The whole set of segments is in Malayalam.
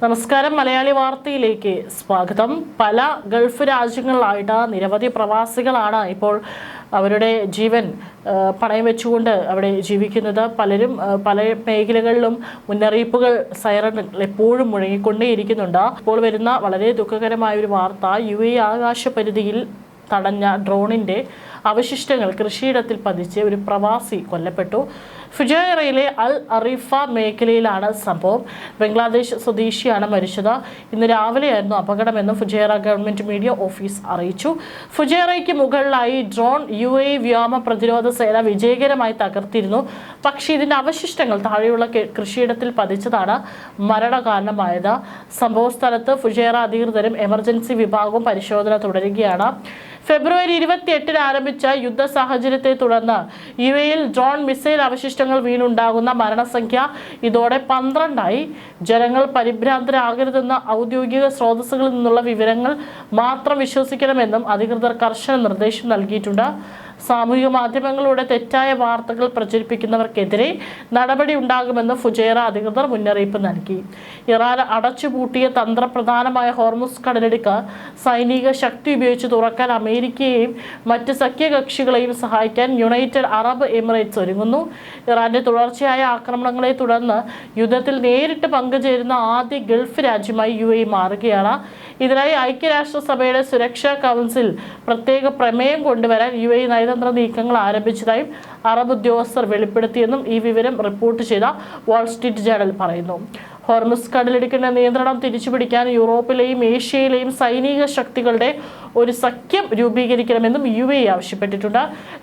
നമസ്കാരം. മലയാളി വാർത്തയിലേക്ക് സ്വാഗതം. പല ഗൾഫ് രാജ്യങ്ങളിലായിട്ട് നിരവധി പ്രവാസികളാണ് ഇപ്പോൾ അവരുടെ ജീവൻ പണയം വെച്ചുകൊണ്ട് അവിടെ ജീവിക്കുന്നത്. പലരും പല മേഖലകളിലും മുന്നറിയിപ്പുകൾ, സൈറണുകൾ എപ്പോഴും മുഴങ്ങിക്കൊണ്ടേയിരിക്കുന്നുണ്ട്. ഇപ്പോൾ വരുന്ന വളരെ ദുഃഖകരമായ ഒരു വാർത്ത, UAE ആകാശ പരിധിയിൽ തടഞ്ഞ ഡ്രോണിന്റെ അവശിഷ്ടങ്ങൾ കൃഷിയിടത്തിൽ പതിച്ച് ഒരു പ്രവാസി കൊല്ലപ്പെട്ടു. ഫുജൈറയിലെ അൽ അറീഫ മേഖലയിലാണ് സംഭവം. ബംഗ്ലാദേശ് സ്വദേശിയാണ് മരിച്ചത്. ഇന്ന് രാവിലെയായിരുന്നു അപകടമെന്ന് ഫുജൈറ ഗവൺമെന്റ് മീഡിയ ഓഫീസ് അറിയിച്ചു. ഫുജൈറയ്ക്ക് മുകളിലായി ഡ്രോൺ UAE വ്യോമ പ്രതിരോധ സേന വിജയകരമായി തകർത്തിരുന്നു. പക്ഷേ ഇതിന്റെ അവശിഷ്ടങ്ങൾ താഴെയുള്ള കൃഷിയിടത്തിൽ പതിച്ചതാണ് മരണകാരണമായത്. സംഭവ സ്ഥലത്ത് ഫുജൈറ അധികൃതരും എമർജൻസി വിഭാഗവും പരിശോധന തുടരുകയാണ്. ഫെബ്രുവരി 28-ന് ആരംഭിച്ച യുദ്ധ സാഹചര്യത്തെ തുടർന്ന് UAE-യിൽ ഡ്രോൺ മിസൈൽ അവശിഷ്ടങ്ങൾ വീണുണ്ടാകുന്ന മരണസംഖ്യ ഇതോടെ 12ആയി. ജനങ്ങൾ പരിഭ്രാന്തരാകരുതെന്ന ഔദ്യോഗിക സ്രോതസ്സുകളിൽ നിന്നുള്ള വിവരങ്ങൾ മാത്രം വിശ്വസിക്കണമെന്നും അധികൃതർ കർശന നിർദ്ദേശം നൽകിയിട്ടുണ്ട്. സാമൂഹിക മാധ്യമങ്ങളിലൂടെ തെറ്റായ വാർത്തകൾ പ്രചരിപ്പിക്കുന്നവർക്കെതിരെ നടപടി ഉണ്ടാകുമെന്ന് ഫുജൈറ അധികൃതർ മുന്നറിയിപ്പ് നൽകി. ഇറാൻ അടച്ചുപൂട്ടിയ തന്ത്രപ്രധാനമായ ഹോർമുസ് കടലിടുക്ക് സൈനിക ശക്തി ഉപയോഗിച്ച് തുറക്കാൻ അമേരിക്കയെയും മറ്റ് സഖ്യകക്ഷികളെയും സഹായിക്കാൻ യുണൈറ്റഡ് അറബ് എമിറേറ്റ്സ് ഒരുങ്ങുന്നു. ഇറാന്റെ തുടർച്ചയായ ആക്രമണങ്ങളെ തുടർന്ന് യുദ്ധത്തിൽ നേരിട്ട് പങ്കുചേരുന്ന ആദ്യ ഗൾഫ് രാജ്യമായി UAE മാറുകയാണ്. ഇതിനായി ഐക്യരാഷ്ട്രസഭയുടെ സുരക്ഷാ കൗൺസിൽ പ്രത്യേക പ്രമേയം കൊണ്ടുവരാൻ UAE നയതന്ത്ര നീക്കങ്ങൾ ആരംഭിച്ചതായും അറബ് ഉദ്യോഗസ്ഥർ വെളിപ്പെടുത്തിയെന്നും ഈ വിവരം റിപ്പോർട്ട് ചെയ്ത വാൾ സ്ട്രീറ്റ് ജേർണൽ പറയുന്നു. ഹോർമുസ് കടലിടുക്കിന്റെ നിയന്ത്രണം തിരിച്ചുപിടിക്കാൻ യൂറോപ്പിലെയും ഏഷ്യയിലെയും സൈനിക ശക്തികളുടെ ഒരു സഖ്യം രൂപീകരിക്കണമെന്നും UAE ആവശ്യപ്പെട്ടിട്ടുണ്ട്.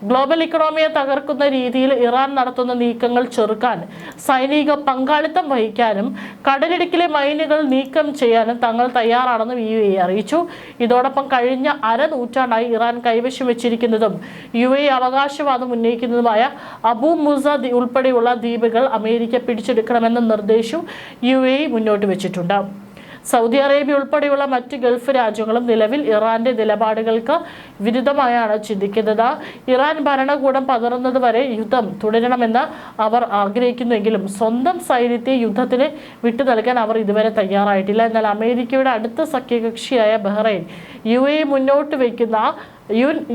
ഗ്ലോബൽ ഇക്കണോമിയെ തകർക്കുന്ന രീതിയിൽ ഇറാൻ നടത്തുന്ന നീക്കങ്ങൾ ചെറുക്കാൻ സൈനിക പങ്കാളിത്തം വഹിക്കാനും കടലിടുക്കിലെ മൈനുകൾ നീക്കം ചെയ്യാനും തങ്ങൾ തയ്യാറാണെന്നും UAE അറിയിച്ചു. ഇതോടൊപ്പം കഴിഞ്ഞ അരനൂറ്റാണ്ടായി ഇറാൻ കൈവശം വെച്ചിരിക്കുന്നതും UAE അവകാശവാദം ഉന്നയിക്കുന്നതുമായ അബു മുസ ഉൾപ്പെടെയുള്ള ദ്വീപുകൾ അമേരിക്ക പിടിച്ചെടുക്കണമെന്ന നിർദ്ദേശവും UAE മുന്നോട്ട് വെച്ചിട്ടുണ്ട്. സൗദി അറേബ്യ ഉൾപ്പെടെയുള്ള മറ്റ് ഗൾഫ് രാജ്യങ്ങളും നിലവിൽ ഇറാന്റെ നിലപാടുകൾക്ക് വിരുദ്ധമായാണ് ചിന്തിക്കുന്നത്. ഇറാൻ ഭരണകൂടം പതറുന്നതുവരെ യുദ്ധം തുടരണമെന്ന് അവർ ആഗ്രഹിക്കുന്നുവെങ്കിലും സ്വന്തം സൈന്യത്തെ യുദ്ധത്തിന് വിട്ടു നൽകാൻ അവർ ഇതുവരെ തയ്യാറായിട്ടില്ല. എന്നാൽ അമേരിക്കയുടെ അടുത്ത സഖ്യകക്ഷിയായ ബഹ്റൈൻ UAE മുന്നോട്ട് വയ്ക്കുന്ന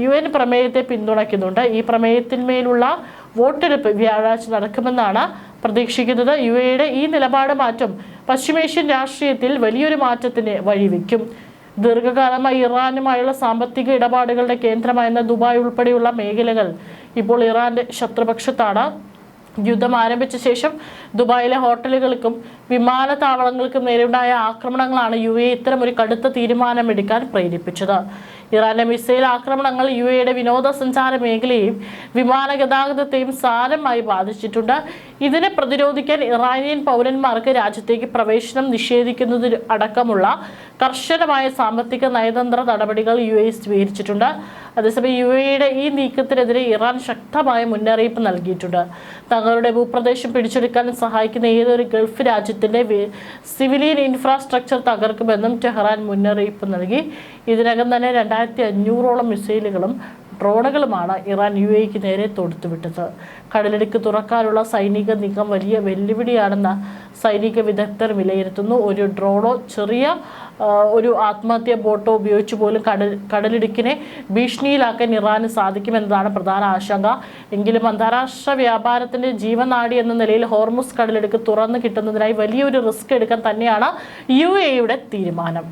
UN പ്രമേയത്തെ പിന്തുണയ്ക്കുന്നുണ്ട്. ഈ പ്രമേയത്തിന്മേലുള്ള വോട്ടെടുപ്പ് വ്യാഴാഴ്ച നടക്കുമെന്നാണ് പ്രതീക്ഷിക്കുന്നത്. UAE-യുടെ ഈ നിലപാട് മാറ്റം പശ്ചിമേഷ്യൻ രാഷ്ട്രീയത്തിൽ വലിയൊരു മാറ്റത്തിന് വഴിവെക്കും. ദീർഘകാലമായി ഇറാനുമായുള്ള സാമ്പത്തിക ഇടപാടുകളുടെ കേന്ദ്രമായിരുന്ന ദുബായ് ഉൾപ്പെടെയുള്ള മേഖലകൾ ഇപ്പോൾ ഇറാന്റെ ശത്രുപക്ഷത്താണ്. യുദ്ധം ആരംഭിച്ച ശേഷം ദുബായിലെ ഹോട്ടലുകൾക്കും വിമാനത്താവളങ്ങൾക്കും നേരെയുണ്ടായ ആക്രമണങ്ങളാണ് UAE ഇത്തരമൊരു കടുത്ത തീരുമാനമെടുക്കാൻ പ്രേരിപ്പിച്ചത്. ഇറാന്റെ മിസൈൽ ആക്രമണങ്ങൾ UAE-യുടെ വിനോദസഞ്ചാര മേഖലയെയും വിമാന ഗതാഗതത്തെയും സാരമായി ബാധിച്ചിട്ടുണ്ട്. ഇതിനെ പ്രതിരോധിക്കാൻ ഇറാനിയൻ പൗരന്മാർക്ക് രാജ്യത്തേക്ക് പ്രവേശനം നിഷേധിക്കുന്നതിന് അടക്കമുള്ള കർശനമായ സാമ്പത്തിക നയതന്ത്ര നടപടികൾ UAE സ്വീകരിച്ചിട്ടുണ്ട്. അതേസമയം UAE-യുടെ ഈ നീക്കത്തിനെതിരെ ഇറാൻ ശക്തമായ മുന്നറിയിപ്പ് നൽകിയിട്ടുണ്ട്. തങ്ങളുടെ ഭൂപ്രദേശം പിടിച്ചെടുക്കാൻ സഹായിക്കുന്ന ഏതൊരു ഗൾഫ് രാജ്യത്തിന്റെ സിവിലിയൻ ഇൻഫ്രാസ്ട്രക്ചർ തകർക്കുമെന്നും ടെഹ്റാൻ മുന്നറിയിപ്പ് നൽകി. ഇതിനകം തന്നെ 2500ഓളം മിസൈലുകളും ഡ്രോണുകളുമാണ് ഇറാൻ UAE-ക്ക് നേരെ തൊടുത്തുവിട്ടത്. കടലിടുക്ക് തുറക്കാനുള്ള സൈനിക നീക്കം വലിയ വെല്ലുവിളിയാണെന്ന് സൈനിക വിദഗ്ധർ വിലയിരുത്തുന്നു. ഒരു ഡ്രോണോ ചെറിയ ഒരു ആത്മഹത്യാ ബോട്ടോ ഉപയോഗിച്ച് പോലും കടലിടുക്കിനെ ഭീഷണിയിലാക്കാൻ ഇറാന് സാധിക്കുമെന്നതാണ് പ്രധാന ആശങ്ക. എങ്കിലും അന്താരാഷ്ട്ര വ്യാപാരത്തിന്റെ ജീവനാഡി എന്ന നിലയിൽ ഹോർമുസ് കടലിടുക്ക് തുറന്നു കിട്ടുന്നതിനായി വലിയൊരു റിസ്ക് എടുക്കാൻ തന്നെയാണ് UAE-യുടെ തീരുമാനം.